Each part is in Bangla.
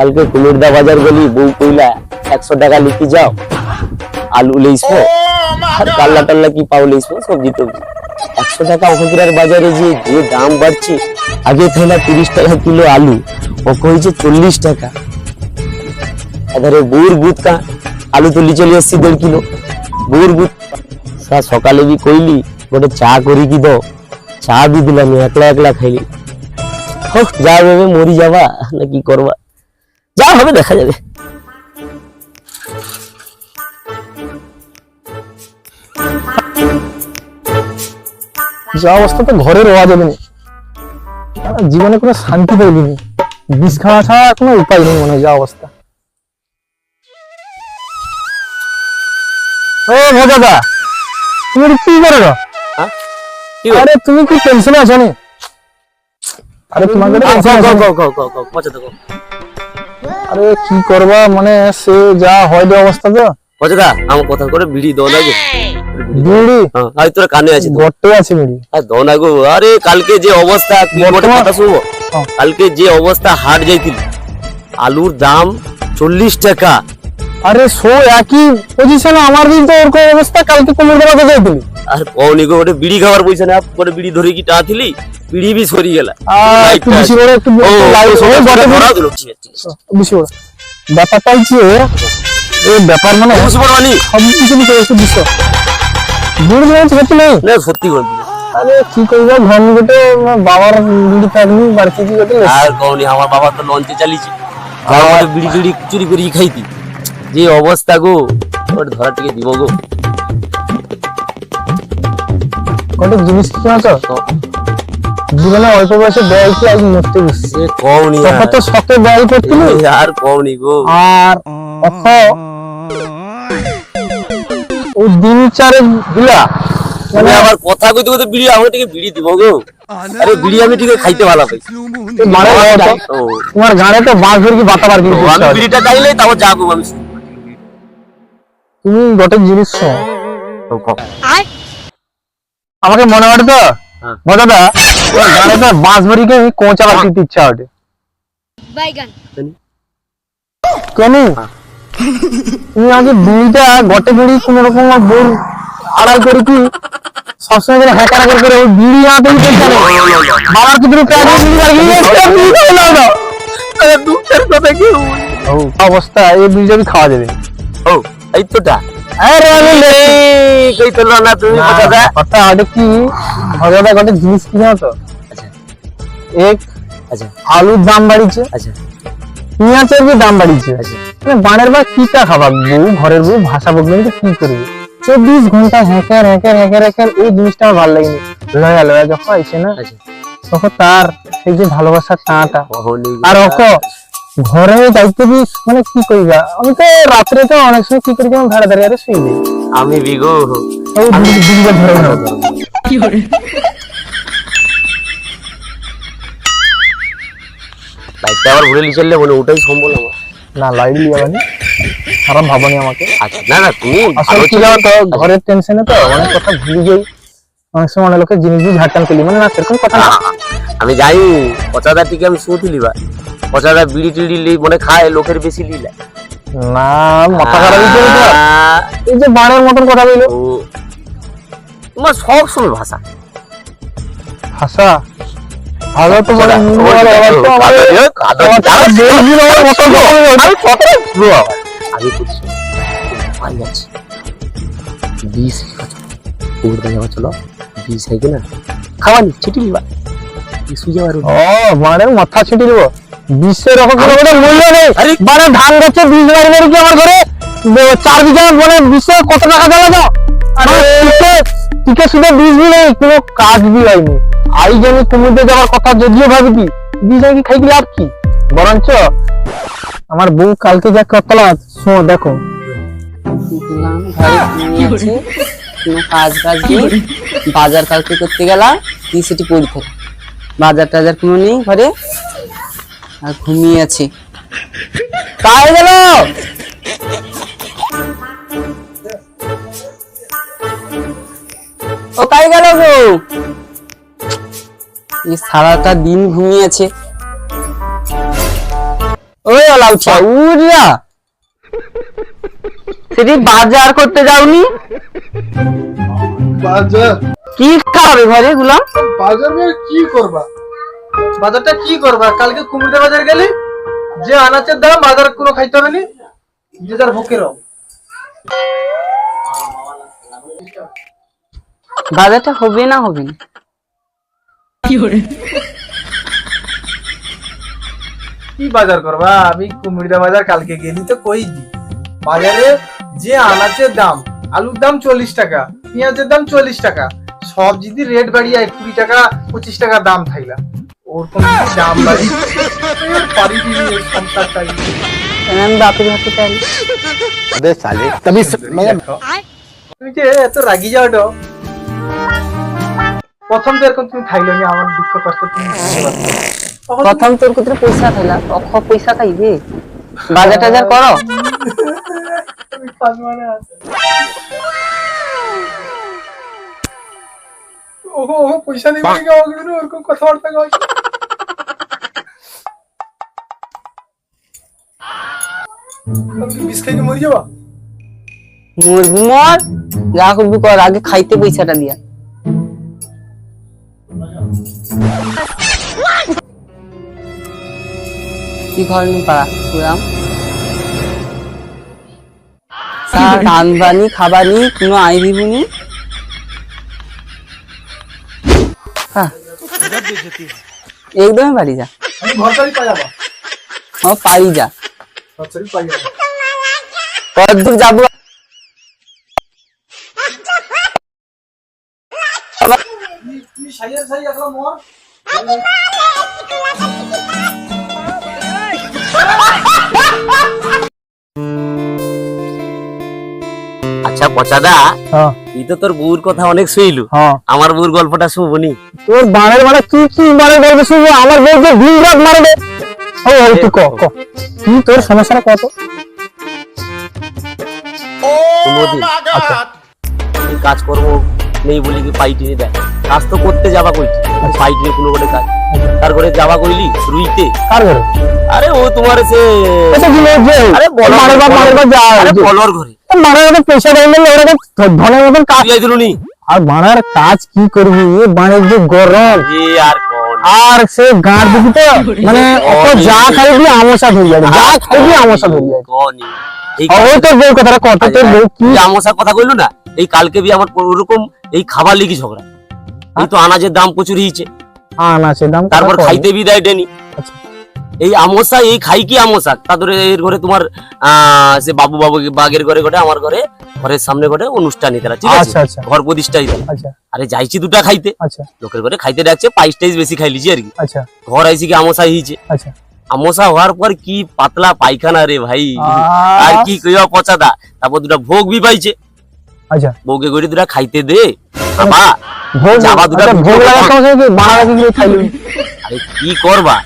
কালকে কুমিরদা বাজার গেলি, বউ কইলা 100 টাকা লিখি যাও, আলু লইছো আর কাল্লা টাল্লা কি পাও লইছো সবজি তো। 100 টাকা ওখানকার বাজারে যে দাম বাড়ছে, আগে থাইলা 30 টাকা কিলো আলু, ও কইছে 40 টাকা। এবারে বউর গুতকা আলু তুলি চলে এসছি 1.5 কিলো। বউর গুত সকালে বি কইলি গোটে চা করি কি দাও, চা বি দিলাম, একলা একলা খাইলি। হোক যা ভেবে মরি যাবা না কি করবা, যা হবে দেখা যাবে। যা অবস্থা তো ঘরে রোয়া যাবে না, জীবনে কোনো শান্তি পাইনি, বিষ খাওয়া ছাড়া কোনো উপায় নেই মনে হয়। যা অবস্থা। ও ভজাদা, তুমি কি করো? আরে তুমি কি টেনশনে আছো নি? আরে তোমাকে আরে কি করবা, মানে সে যা হয় যে অবস্থা। তো ভজাদা আমার কথা করে বিড়ি দাও না গো, বিড়ি আজ তোর কানে আছে, বটে আছে বিড়ি, আর দাও না গো। আরে কালকে যে অবস্থা, কি বটে কথা শুনবো, কালকে যে অবস্থা হাট যাইছিল, আলুর দাম 40 টাকা। আরে সো একই পজিশনে আমার দিন তো ওরকম অবস্থা। কালকে কোমর ধরা যাইছিল, আর কওনি গো, ওটা বিড়ি খাওয়ার পয়সা না, করে বিড়ি ধরে কি টাথিলি, বিড়ি বি সরি গেলা। একটু বেশি করে একটু বেশি করে ব্যাপারটা হচ্ছে এই ব্যাপার, মানে সব কিছু নিতে একটু বিষয় বুড়ি হচ্ছে নেই না, সত্যি করে। আরে কি করবো, ঘন ঘটে বাবার বিড়ি থাকনি বাড়িতে কি করতে। আর কওনি আমার বাবা তো লঞ্চে চালিয়েছে, আমার বিড়ি টিড়ি চুরি করে খাইতি, যে অবস্থা গো, ওটা ধরা থেকে দিব গো। কত জিনিস কি আছে জীবনে অল্প বয়সে ব্যয় কি আজ মরতে বসছে। কওনি তখন তো শখে ব্যয় করছিল, আর কওনি গো। আর ও দিন চারে দিলা, মানে আমার কথা কইতে কইতে বিড়ি আমাকে থেকে বিড়ি দিব গো। আরে বিড়ি আমি ঠিক খাইতে ভালো পাই। তোমার গানে তো বাস ধরে কি বাতা বার করে আমি বিড়িটা খাইলে তাও যাবো আমি। তুমি গোটে জিনিস আমাকে মনে হয় তো দাদা, গানে তো বাস ভরিকে কোঁচা বার করতে ইচ্ছা ওঠে কেন? তুমি আগে বিড়িটা গটে বিড়ি কোন রকম বোর আড়াল করে কি সবসময় করে হ্যাকার করে ওই বিড়ি আনতে বাবার কি তুমি অবস্থা, এই বিড়িটা কি খাওয়া যাবে? ও এই তোটা, আরে আমি নেই কইতো না তুমি কথা কথা আরে কি ভজাদা গটে জিনিস কি জানো তো? আচ্ছা এক, আচ্ছা আলুর দাম বাড়িছে, আচ্ছা পেঁয়াজের যে দাম বাড়িছে, আচ্ছা মানে বানের বার কিটা খাবা, বউ ঘরের বউ ভাষা বলবেন তো কি করবে? 24 ঘন্টা হ্যাকার হ্যাকার হ্যাকার হ্যাকার, এই জিনিসটা আমার ভালো লাগেনি। লয়া লয়া যখন আইছে না, তখন তার সেই যে ভালোবাসার টাটা, আর ঘরে দায়িত্ব দিস, মানে কি করিবা। আমি তো রাত্রে তো অনেক সময় কি করি, যেমন ভাড়া দাঁড়িয়ে আরে শুই দিই, আমি বিগো আমি দিদিকে ধরে না কি করে। লাইটটা আবার ঘুরে লি চললে মনে ওটাই সম্বল আমার। না লাইট লিয়া বানি খারাপ ভাবনি আমাকে। আচ্ছা না না তুমি আসলে কি জানো তো, ঘরের টেনশনে তো অনেক কথা ভুলে যাই, অনেক সময় অনেক লোকের জিনিস দিয়ে ঝাড়টান করি, মানে না সেরকম কথা না। আমি যাই পচাদা টিকে আমি শুনতে লিবা, পচাদা বিড়ি টিড়ি লি মনে খায় লোকের বেশি লিলা না, মাথা খারাপ হয়ে যাবে। এই যে বাড়ের মতন কথা বললো, তোমার সব সময় ভাষা ভাষা ভালো তো বলে আমি চলো বিষ হয় কিনা খাওয়ানি ছিটি লিবা মাথা ছিটি দিব। বিশ্বের মূল্য নেই, মানে ধান গাছে বীজ বাড়ি বাড়ি কি আমার ঘরে 4 বিঘা, মানে বিশ্বে কত টাকা দেওয়া দাও, টিকে শুধু বীজ বি নেই, কোনো কাজ বি হয়নি। আই জানি কুমিরতে যাওয়ার কথা যদিও ভাবি কি বীজ কি খাই লাভ কি, বরঞ্চ আমার বউ কালকে যা কতলা শো দেখো কাজ কাজ বাজার কালকে করতে গেলাম, সেটি পরীক্ষা, বাজার টাজার কোনো নেই ঘরে, আর ঘুমিয়ে আছি। কাজ গেল ও কাই গেল গো, সারাটা দিন ঘুমিয়েছে। ওই লাউচা উড়া সেটি বাজার করতে যাওনি? বাজার কি খাবে ঘরে গুলাম? বাজার কি করবা? বাজারটা কি করবা? কালকে কুমিল্লা বাজার গেলি, যে আনাচের দাম বাজার কোনো খাইতে হবে নি, যে যার ভোকের। বাজারটা হবে না হবে না? কি বাজার করবা? আমি কুমিল্লা বাজার কালকে গেলি তো কই দি, বাজারে যে আনাচের দাম, আলুর দাম 40 টাকা, পেঁয়াজের দাম 40 টাকা, সব যদি রেট বাড়িয়ে 20 টাকা 25 টাকা দাম থাইলা, ওরকম যদি দাম বাড়ি পারি দিবি সংসারটাই। আমি বাপের হাতে চাই। তুমি যে এত রাগি যাও, প্রথম তো এরকম তুমি খাইলো নি, আমার দুঃখ কষ্ট তুমি বুঝতে পারছো। প্রথম তোর কোথায় পয়সা থাইলা, অখ পয়সা খাইবে, বাজার টাজার করো। তুমি পাঁচমানে আছে। ওহো ওহো পয়সা নেই বলে গাওয়া গেল, ওরকম কথাবার্তা গাওয়া। তুমি বিষ খাইতে মরে যাবা? মরবি মর, যা করবি কর, আগে খাইতে পয়সাটা দিয়া। কি ঘর নি পাড়া পুরাম রানবানি খাবানি কোনো আই দিবনি। একদমই বাড়ি যা, আমি ঘর বাড়ি পাই যাবা? পারি যা, ঘর বাড়ি পাই যাবা? কতদূর যাবো? তুমি সাইয়ের সাই এখন মর। আচ্ছা পচাদা, তুই তো তোর বউর কথা অনেক শুইলু, আমার বউর গল্পটা শুনবনি? তোর বানের মানে তুই কি মানে বলবি? শুনবো আমার বউকে দিন রাত মারবে। ও তুই ক কি তোর সমস্যাটা কত? আচ্ছা তুই কাজ করবো নেই বলি কি পাইটি নি দেয়, কাজ তো করতে যাবা কইটি, পাইটি নি কোনো গোটে কাজ, তার ঘরে যাবা কইলি রুইতে। কার ঘরে? আরে ও তোমার সে আরে বলর ঘরে পয়সা ধনের মতন কাজ দিলুনি। আর বানার কাজ কি করবি? বানের যে গরম, আর কোন আর সে গাঁট দিবি তো মানে অত যা খাইবি আমসা ধরে যাবে, যা খাইবি আমসা ধরে যাবে। কোনি এই ওই তোর বউ কথাটা কত, তোর বউ কি আমসার কথা কইলু না, এই কালকে বি আমার ওরকম এই খাবার লিখি ঝগড়া, এই তো আনাজের দাম প্রচুর হইছে, আনাচের দাম তারপর খাইতে বি দেয় ডেনি। আচ্ছা। এই আমসা এই খাই কি আমসা, তারপরে এর ঘরে তোমার সে বাবু বাগের ঘরে ঘরে আমার ঘরে ঘরের সামনে ঘরে অনুষ্ঠান দিলা, ঠিক আছে, আচ্ছা আচ্ছা ঘর প্রতিষ্ঠাই দিলা। আচ্ছা আরে যাইছি দুটা খাইতে, আচ্ছা লোকের ঘরে খাইতে ডাকছে, পাইস টাইস বেশি খাইলিছি আর কি, আচ্ছা ঘর আইছি কি আমসা হইছে। আচ্ছা আমসা হওয়ার পর কি পাতলা পায়খানা রে ভাই, আর কি কইবা পচাদা। তারপর দুটা ভোগ বি পাইছে, আচ্ছা বউকে করে দুটা খাইতে দে বাবা, ভোগ যাবা দুটা আচ্ছা, ভোগ লাগার সময় কি বানারা কি খাইলি? আরে কি করবা?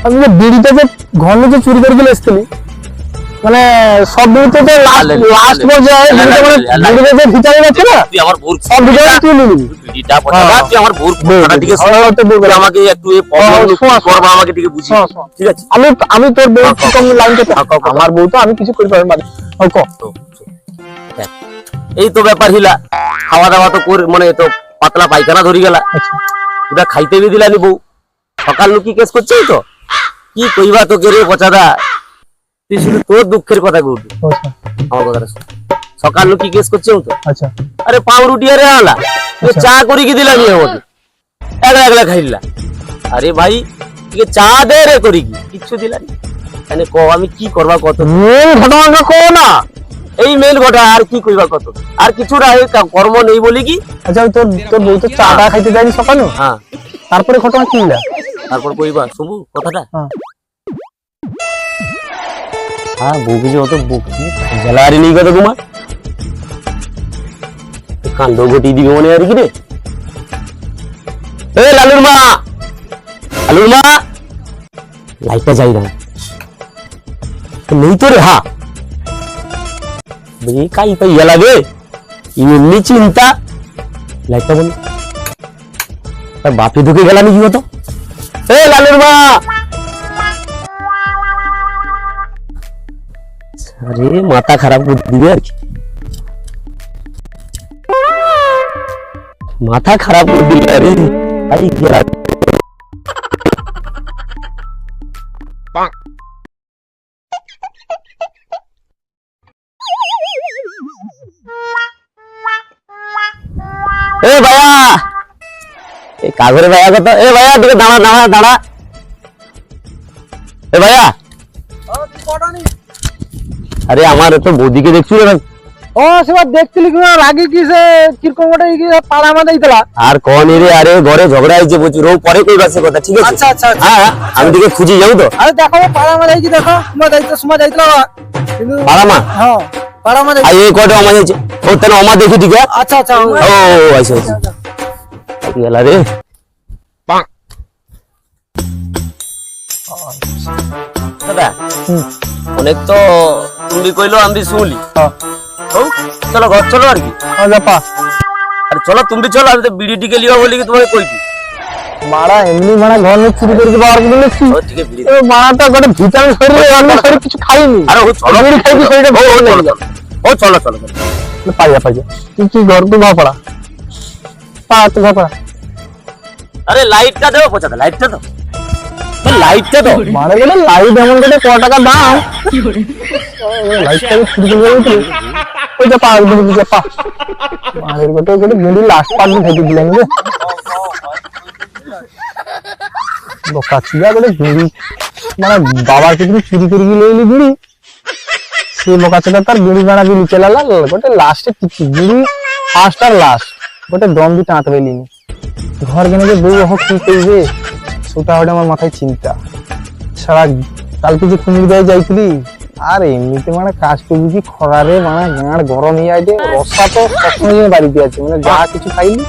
আমি যে বিড়িতে যে ঘর নিচে চুরি করে গেলে এসছিলি, মানে সব বিড়িতে তো লাস্ট পর্যায়ে বিড়িতে যে ভিতরে যাচ্ছে না, তুই আমার ভোর সব ভিতরে তুই নিবি। বিড়িটা পচাদা, তুই আমার ভোর কথাটা ঠিক আছে, তুই আমাকে একটু এই প্রবলেম করবা, আমাকে ঠিক বুঝি, ঠিক আছে? আমি তোর বউ কি কম লাইন করতে, আমার বউ তো আমি কিছু করি পারি না। ক এই তো ব্যাপার হিলা, খাওয়া দাওয়া তো করে মানে তো পাতলা পায়খানা ধরি গেলা, ওটা খাইতে বি দিলানি বউ। সকাল কি কেস করছিস তো, কি কইবা তোকে রে পচাদা, তুই শুধু তোর দুঃখের কথা বলবি, আমার কথাটা শোন। সকাল কি কেস করছিস তো, আচ্ছা আরে পাউরুটি আরে আলা চা করি কি দিলানি আমাকে, একলা একলা খাইলা। আরে ভাই তুই চা দে রে করি কি, কিচ্ছু দিলানি। মানে ক আমি কি করবা কত, মেন ঘটনাটা কো না, এই মেল ঘটা আর কি কইবা কত, আর কিছু না, এই কর্ম নেই বলি কি। আচ্ছা তোর তোর বউ তো চাটা খাইতে যায়নি সকালে, হ্যাঁ তারপরে ঘটনা কি হলো? তারপর কইবা শুনবো কথাটা। হ্যাঁ হ্যাঁ বউকে যে অত জ্বালারি নেই কত তোমার, কাণ্ড ঘটি দিবে মনে আর কি রে। এ লালুর মা, লালুর মা, লাইটটা যাই না নেই তো রে। হ্যাঁ কাই পাই লাগে এমনি চিন্তা, লাইটটা বল তার বাপে ঢুকে গেলাম কি হতো, এ লালুর মা, আরে মাথা খারাপ করে দিবে আর কি, মাথা খারাপ করে দিলে। আরে আরে কি আর এ ভাইয়া, এ কাগরে ভাইয়া কত, এ ভাইয়া দিকে দাঁড়া দাঁড়া দাঁড়া, এ ভাইয়া। আরে আমার তো বৌদিকে দেখছি রে। ও সেবার দেখছিলি কি রাগে কিসে কিরকম ওটা কি পাড়া মাঝে দিতলা। আর কোন রে, আরে ঘরে ঝগড়া হয়েছে প্রচুর, ও পরে কইবা সে কথা, ঠিক আছে? আচ্ছা আচ্ছা হ্যাঁ আমি দিকে খুঁজে যাবো তো। আরে দেখো পাড়া মাঝে কি দেখো, তোমার দায়িত্ব সময় দায়িত্ব কিন্তু পাড়ামা হ্যাঁ পাড়া মাঝে। আর এই কটা আমার যাচ্ছে, ও তাহলে আমার দেখি ঠিক আছে। আচ্ছা আচ্ছা ও আচ্ছা আচ্ছা গেলা রে। দাদা অনেক তো তুমি কইলো আমি শুনলি, চলো ঘর চলো আর কি। যাপা আরে চলো তুমি চলো, আমি তো বিড়ি টিকে লিবা বলি কি তোমাকে কইছি। মারা এমনি মারা ঘর নিয়ে চুরি করে পাওয়ার বলেছি। ও ঠিক আছে বিড়ি। এ মারাটা করে ভিটামিন শরীরে অন্য শরীর কিছু খাইনি। আরে ও চলো বিড়ি খাইছি শরীরে ভালো লেগে যাবে। ও চলো চলো চলো। পাইয়া পাইয়া তুই কি ঘর তো ভাপড়া পা তো ভাপড়া। আরে লাইটটা দাও, পচাতে লাইটটা দাও, লাইটটা দাও। মানে বলে লাইট এমন করে ক টাকা দাম, লাইটটা চুরি করে দিতে ওই যে পা দিকে পা মানের গোটে করে বিড়ি লাস্ট পার্ট ফেটে দিলেন রে বোকা চিয়া করে বিড়ি, মানে বাবার কিছু চুরি করে গিয়ে লইলি বিড়ি, সে বোকা ছেলে তার বিড়ি বানা দিয়ে নিচে লাল গোটে লাস্টে কিছু বিড়ি ফার্স্ট আর লাস্ট গোটে দম দিয়ে টাঁত পেলিনি। ঘর কেনে যে বউ হোক কি করবে সেটা ওটা আমার মাথায় চিন্তা। সারা কালকে যে কুমির গায়ে যাইছিলি, আর এমনিতে মানে কাজ করবি কি খরারে মানে গাঁড় গরম হয়ে যায়, রসা তো সবসময় বাড়িতে আছে, মানে যা কিছু খাইনি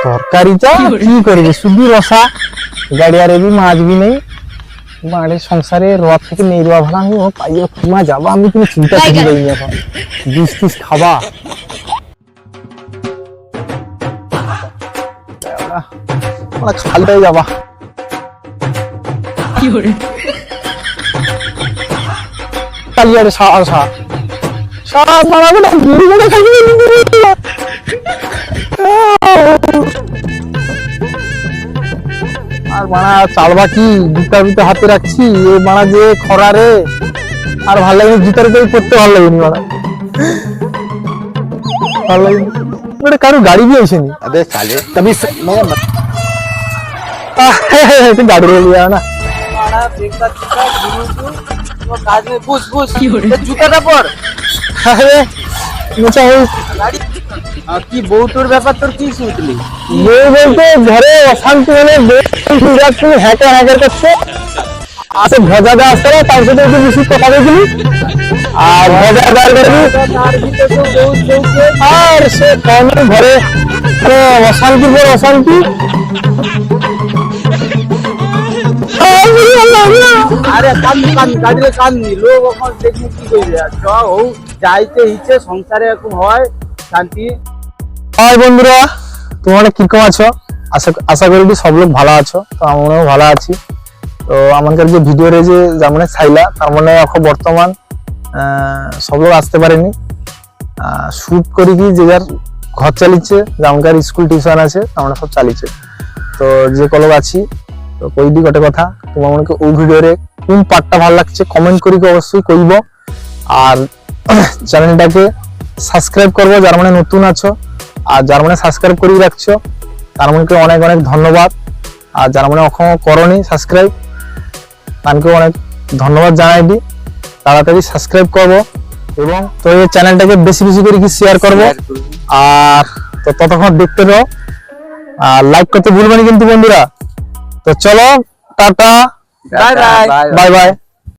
তরকারিটা কি করবি শুধু রসা, গাড়ি আর এবি মাছবি নেই, মানে সংসারে রথ থেকে নেই রোয়া ভাড়া আমি পাইয়ে খুমা যাবা, আমি তুমি চিন্তা করি যাইনি এখন বিষ টিস খাবা। মানে খালটাই যাবা কালিয়ারে আর মানা চালবা কি জুতার ভিতরে হাতে রাখছি, এই মানা যে খরারে আর ভালো লাগেনি, জুতার উপরে পড়তে ভালো লাগেনি, মানা ভালো লাগেনি। কারো গাড়ি দিয়ে আসেনি তবে গাড়ি লিয়া না জুতাটা পর কি বউ তোর ব্যাপার, তোর কি শুনছিলি? বলতে ঘরে অশান্তি মানে তুমি হ্যাকার হ্যাকার করছে, আচ্ছা ভজা দেওয়া আসতে তার সাথে একটু বেশি কথা বলছিলি, আর ভজা আর সে কমে ঘরে অশান্তি পর অশান্তি। আরে কান্দি কান্দি গাড়িতে কান্দি লোক এখন দেখি কি করবে, চ হোক যাইতে ইচ্ছে সংসারে এরকম হয় শান্তি। হাই বন্ধুরা, তোমরা কিরকম আছো? আশা করি সব লোক ভালো আছো, তো আমরাও ভালো আছি। তো আমাদের যে ভিডিওরে যে যেমন ছাইলা তার মানে এখন বর্তমান সব লোক আসতে পারেনি, শুট করি কি যে যার ঘর চালিয়েছে, যেমনকার স্কুল টিউশন আছে আমরা সব চালিয়েছে। তো যে কলক আছি তো কইদি গোটে কথা, তোমার মনে ওই ভিডিওরে কোন পার্টটা ভালো লাগছে কমেন্ট করি অবশ্যই কইব, আর চ্যানেলটাকে সাবস্ক্রাইব করবো যার মানে নতুন আছো, আর যার মানে সাবস্ক্রাইব করে রাখছো তার মানে অনেক অনেক ধন্যবাদ, আর যার মানে এখনো করনি সাবস্ক্রাইব তাকে অনেক ধন্যবাদ জানাই দি, তাড়াতাড়ি সাবস্ক্রাইব করবো এবং তো এই চ্যানেলটাকে বেশি বেশি করে কি শেয়ার করবো, আর তো ততক্ষণ দেখতে রো আর লাইক করতে ভুলবেন কিন্তু বন্ধুরা। তো চলো tata, bye bye bye bye.